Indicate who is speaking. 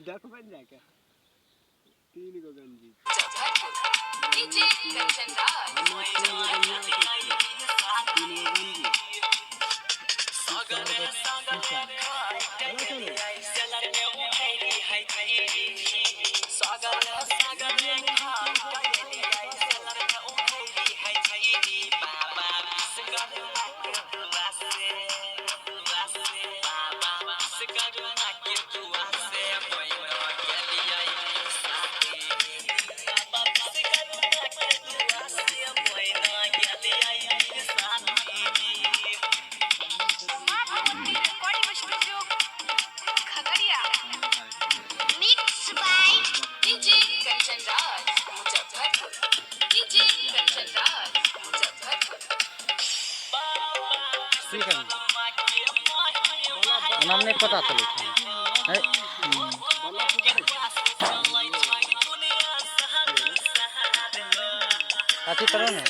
Speaker 1: देख बन जाके 3 गो गंजी
Speaker 2: डीजे कंचन राज
Speaker 1: 3 गो गंजी सागर में उठैली है सागर में खाली सागर में उठैली है बाबा विश्वकर्मा के दुआ से बाबा विश्वकर्मा के दुआ से मोइनो गेलियै साथी बाबा विश्वकर्मा के दुआ से मोइनो गेलियै साथी
Speaker 2: मां Bhagwati recording studio Khagaria mix by DJ Kanchan Raj Muzaffarpur DJ Kanchan Raj Muzaffarpur
Speaker 3: ठीक है नाम नहीं पता चले है अथी करो ना